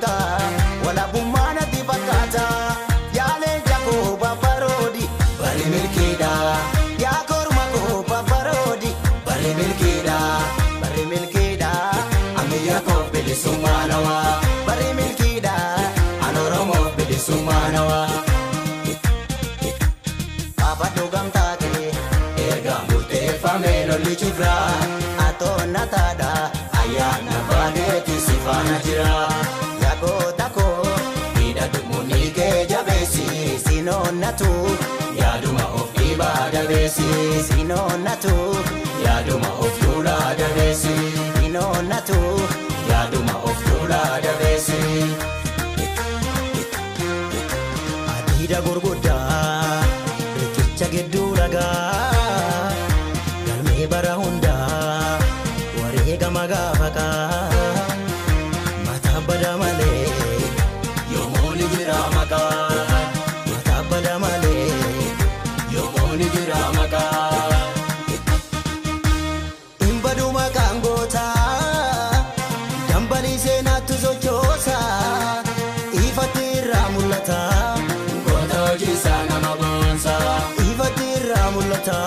nurka wala bumana di bakata yale jako babarodi bari milkida ya korma ko babarodi bari milkida amiya ko bili sumanawa bari milkida anoromo bili sumanawa papa dogam take erga murte famelo lichufra atona tada ayana bageti sifana jira yako tako ida dumunike jabesi sinonatu yaduma of ibada besi sinonatu yaduma of tula dabesi sinonatu yaduma of tula dabesi adida gurguda rikicha geduraga galme barahunda warega magafaka matabada male yomoni jira maka matabada male yomoni jira maka imbadu makangota dambali senatu zochosa ifatira mulata gotoji sana mabonsa ifatira mulata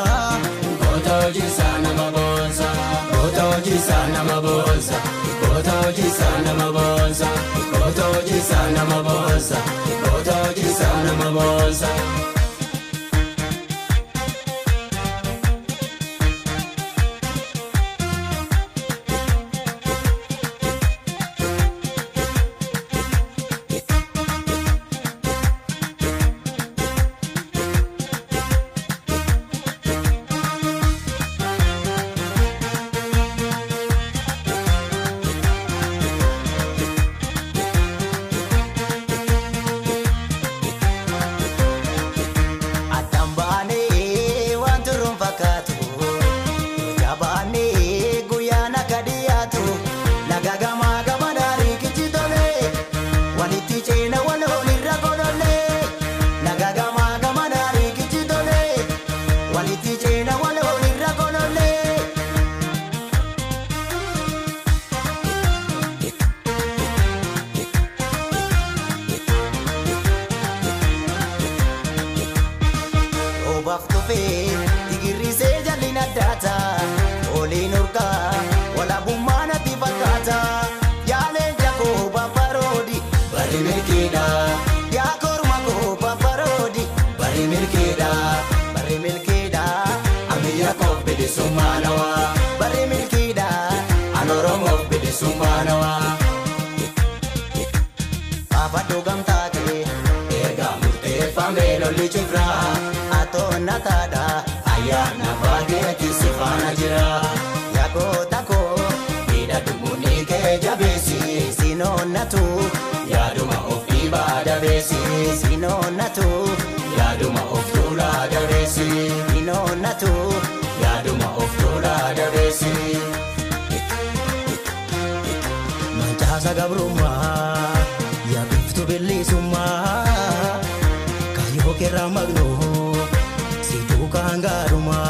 gotoji sana mabonsa gotoji sana mabonsa gotoji sana mabonsa gotoji sana mabonsa gotoji sana mabonsa Sumanawa bari milkida anoromo bidi sumanawa papa dogam take erga murte famelo lichufra atona tada ayana bageti sifana jira yako tako ida dumunike jabesi sinonatu yaduma of ibada besi sinonatu yaduma of tula dabesi sinonatu yaduma of tula dabesi manchasa gabruma ya biftu bilisuma kayo kera magno situ kangaruma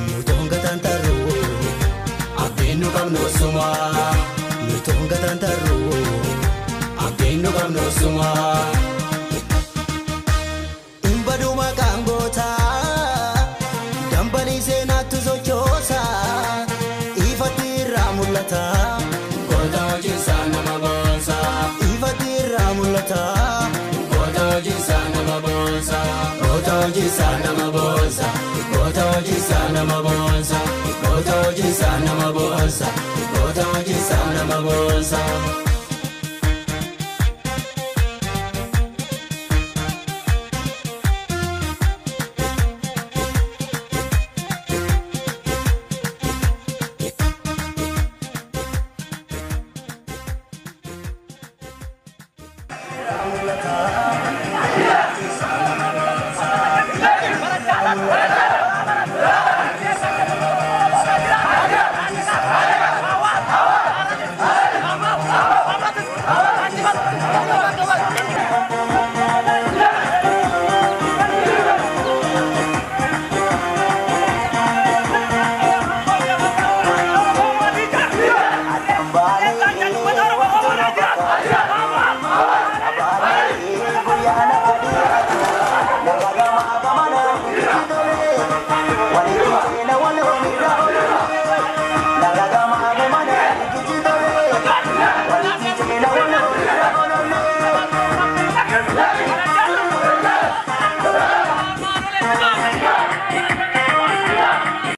nutonga tantaru abenu kamno suma nutonga tantaru abenu kamno suma imbadu makangota senatu zochosa ifatira mulata gotoji sana mabonsa ifatira mulata gotoji sana mabonsa gotoji sana mabonsa gotoji sana mabonsa gotoji sana mabonsa gotoji sana mabonsa Let's